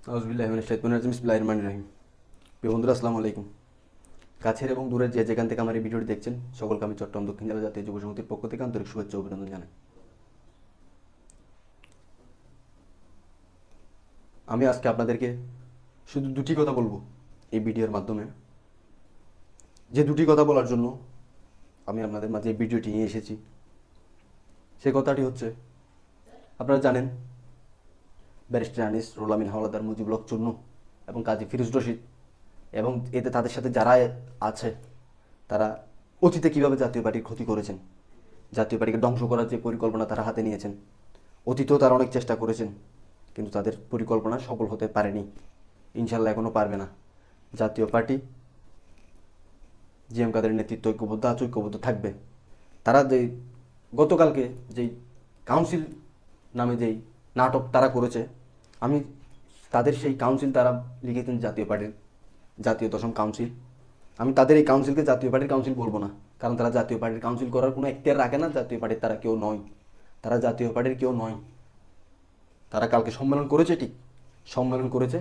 আউযুবিল্লাহি মিনাশ শাইতানির রাজিম বিসমিল্লাহির রহমানির রহিম। প্রিয় বন্ধুরা, আসসালামু আলাইকুম। কাছের এবং দূরের যে যেখান থেকে আমার এই ভিডিওটি দেখছেন সকলকে আমি চট্টগ্রাম দক্ষিণ জেলা জাতীয় যুব সংহতির পক্ষ থেকে আন্তরিক শুভেচ্ছা ও অভিনন্দন জানাই। আমি আজকে আপনাদেরকে শুধু দুটি কথা বলবো এই ভিডিওর মাধ্যমে। যে দুটি কথা বলার জন্য আমি আপনাদের মাঝে এই ভিডিওটি নিয়ে এসেছি, সে কথাটি হচ্ছে, আপনারা জানেন ব্যারিস্টার আনিস, রুহুল আমিন হাওলাদার, মুজিবুল হক চুন্নু এবং কাজী ফিরোজ রশিদ এবং এতে তাদের সাথে যারা আছে তারা অতীতে কীভাবে জাতীয় পার্টির ক্ষতি করেছেন, জাতীয় পার্টিকে ধ্বংস করার যে পরিকল্পনা তারা হাতে নিয়েছেন। অতীতেও তারা অনেক চেষ্টা করেছেন, কিন্তু তাদের পরিকল্পনা সফল হতে পারেনি, ইনশাল্লাহ এখনও পারবে না। জাতীয় পার্টি জি এম কাদের নেতৃত্ব ঐক্যবদ্ধ আছে, ঐক্যবদ্ধ থাকবে। তারা যেই গতকালকে যেই কাউন্সিল নামে যেই নাটক তারা করেছে, আমি তাদের সেই কাউন্সিল তারা লিখেছেন জাতীয় পার্টির জাতীয় দশম কাউন্সিল। আমি তাদের এই কাউন্সিলকে জাতীয় পার্টির কাউন্সিল বলবো না, কারণ তারা জাতীয় পার্টির কাউন্সিল করার কোনো এখতিয়ার রাখে না। জাতীয় পার্টির তারা কেউ নয়, তারা জাতীয় পার্টির কেউ নয়। তারা কালকে সম্মেলন করেছে, ঠিক সম্মেলন করেছে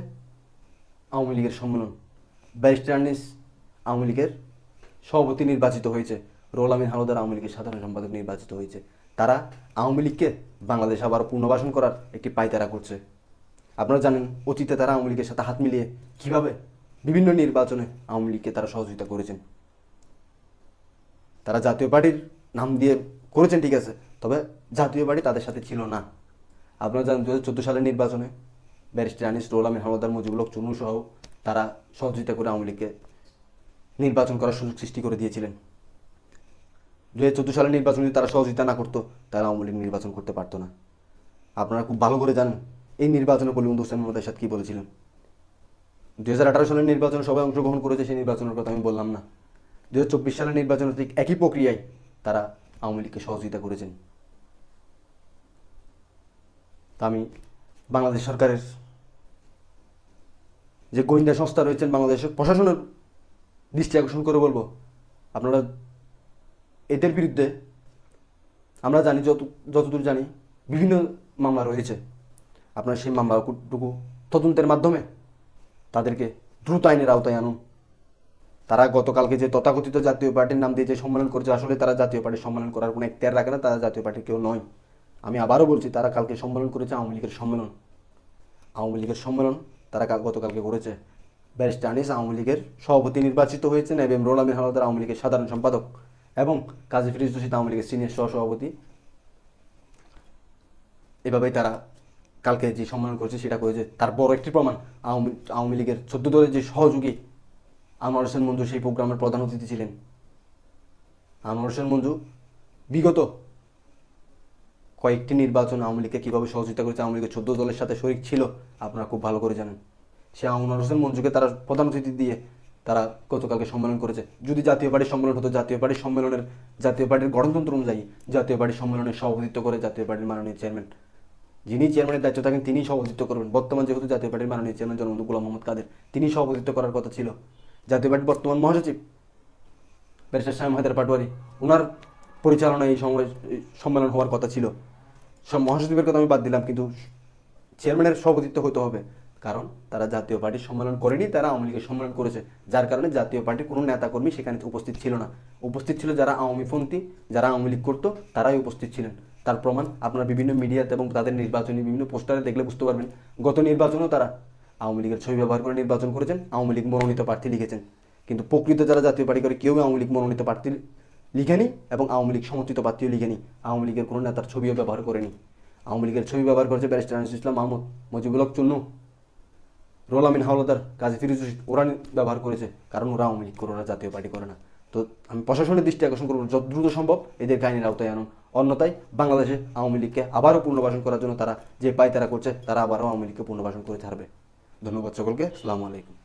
আওয়ামী লীগের সম্মেলন। ব্যারিস্টার আনিস আওয়ামী লীগের সভাপতি নির্বাচিত হয়েছে, রুহুল আমিন হাওলাদার আওয়ামী লীগের সাধারণ সম্পাদক নির্বাচিত হয়েছে। তারা আওয়ামী লীগকে বাংলাদেশ আবার পুনর্বাসন করার একটি পায়তারা করছে। আপনারা জানেন অতীতে তারা আওয়ামী লীগের সাথে হাত মিলিয়ে কীভাবে বিভিন্ন নির্বাচনে আওয়ামী লীগকে তারা সহযোগিতা করেছেন। তারা জাতীয় পার্টির নাম দিয়ে করেছেন, ঠিক আছে, তবে জাতীয় পার্টি তাদের সাথে ছিল না। আপনারা জানেন 2014 সালের নির্বাচনে ব্যারিস্টার আনিস, রুহুল আমিন হাওলাদার, মুজিবুল হক চুন্নু সহ তারা সহযোগিতা করে আওয়ামী লীগকে নির্বাচন করার সুযোগ সৃষ্টি করে দিয়েছিলেন। 2014 সালের নির্বাচন যদি তারা সহযোগিতা না করতো তাহলে আওয়ামী লীগ নির্বাচন করতে পারতো না। আপনারা খুব ভালো করে জানেন এই নির্বাচনে কলিবন্ধু হোসেন মোহাম্মদ এরশাদ কী বলেছিলেন। 2018 সালের নির্বাচনে সবাই অংশগ্রহণ করেছে, সেই নির্বাচনের কথা আমি বললাম না। 2024 সালের নির্বাচনে ঠিক একই প্রক্রিয়ায় তারা আওয়ামী লীগকে সহযোগিতা করেছেন। তা আমি বাংলাদেশ সরকারের যে গোয়েন্দা সংস্থা রয়েছেন, বাংলাদেশের প্রশাসনের দৃষ্টি আকর্ষণ করে বলবো, আপনারা এদের বিরুদ্ধে, আমরা জানি যতদূর জানি বিভিন্ন মামলা রয়েছে, আপনারা সেই মামলাটুকু তদন্তের মাধ্যমে তাদেরকে দ্রুত আইনের আওতায় আনুন। তারা গতকালকে যে তথাকথিত জাতীয় পার্টির নাম দিয়ে যে সম্মেলন করছে, আসলে তারা জাতীয় পার্টির সম্মেলন করার কোনো এখতিয়ার রাখে না, তারা জাতীয় পার্টির কেউ নয়। আমি আবারও বলছি, তারা কালকে সম্মেলন করেছে আওয়ামী লীগের সম্মেলন। আওয়ামী লীগের সম্মেলন তারা গতকালকে করেছে। ব্যারিস্টার আনিস আওয়ামী লীগের সভাপতি নির্বাচিত হয়েছেন এবং রুহুল আমিন হাওলাদার আওয়ামী লীগের সাধারণ সম্পাদক এবং কাজী ফিরোজ রশিদ আওয়ামী লীগের সিনিয়র সহসভাপতি। এভাবেই তারা কালকে যে সম্মেলন করেছে সেটা করেছে। তার বড় একটি প্রমাণ, আওয়ামী লীগের 14 দলের যে সহযোগী আনোয়ার হোসেন মঞ্জু সেই প্রোগ্রামের প্রধান অতিথি ছিলেন। আনোয়ার হোসেন মঞ্জু বিগত কয়েকটি নির্বাচন আওয়ামী লীগকে কীভাবে সহযোগিতা করেছে, আওয়ামী লীগের 14 দলের সাথে শরিক ছিল, আপনারা খুব ভালো করে জানেন। সে আনোয়ার হোসেন মঞ্জুকে তারা প্রধান অতিথি দিয়ে তারা গতকালকে সম্মেলন করেছে। যদি জাতীয় পার্টির সম্মেলন হতো, জাতীয় পার্টির গণতন্ত্র অনুযায়ী জাতীয় পার্টির সম্মেলনের সভাপতিত্ব করে জাতীয় পার্টির মাননীয় চেয়ারম্যান, যিনি চেয়ারম্যানের দায়িত্ব থাকেন তিনিই সভাপতিত্ব করবেন। বর্তমান যেহেতু জাতীয় পার্টির মাননীয় চেয়ারম্যান জনবন্ধু গোলাম মোহাম্মদ কাদের, তিনি সভাপতিত্ব করার কথা ছিল। জাতীয় পার্টির বর্তমান মহাসচিব ব্যারিস্টার শামীম হায়দার পাটোয়ারি, ওনার পরিচালনায় এই সম্মেলন হওয়ার কথা ছিল। সব মহাসচিবের কথা আমি বাদ দিলাম, কিন্তু চেয়ারম্যানের সভাপতিত্ব হতে হবে, কারণ তারা জাতীয় পার্টির সম্মেলন করেনি, তারা আওয়ামী লীগের সম্মেলন করেছে। যার কারণে জাতীয় পার্টির কোনো নেতাকর্মী সেখানে উপস্থিত ছিল না। উপস্থিত ছিল যারা আওয়ামীপন্থী, যারা আওয়ামী লীগ করতো, তারাই উপস্থিত ছিলেন। তার প্রমাণ আপনারা বিভিন্ন মিডিয়াতে এবং তাদের নির্বাচনী বিভিন্ন পোস্টারে দেখলে বুঝতে পারবেন। গত নির্বাচনেও তারা আওয়ামী লীগের ছবি ব্যবহার করে নির্বাচন করেছেন, আওয়ামী লীগ মনোনীত প্রার্থী লিখেছেন। কিন্তু প্রকৃত যারা জাতীয় পার্টি করে কেউ আওয়ামী লীগ মনোনীত প্রার্থী লিখেনি এবং আওয়ামী লীগ সমর্থিত প্রার্থীও লিখেনি। আওয়ামী লীগের কোনো নেতার ছবিও ব্যবহার করেনি। আওয়ামী লীগের ছবি ব্যবহার করেছে ব্যারিস্টার আনিসুল ইসলাম মাহমুদ, মুজিবুল হক চুন্নু, রুহুল আমিন হাওলাদার, কাজী ফিরোজ রশিদ, ওরা ব্যবহার করেছে, কারণ ওরা আওয়ামী লীগ করে, ওরা জাতীয় পার্টি করে না। তো আমি প্রশাসনের দৃষ্টি আকর্ষণ করবো, যত দ্রুত সম্ভব এদের আইনের আওতায় আনুন। অন্যথায় বাংলাদেশে আওয়ামী লীগকে আবারও পুনর্বাসন করার জন্য তারা যে পায়তারা করছে, তারা আবারও আওয়ামী লীগকে পুনর্বাসন করে ছাড়বে। ধন্যবাদ সকলকে, আসসালামু আলাইকুম।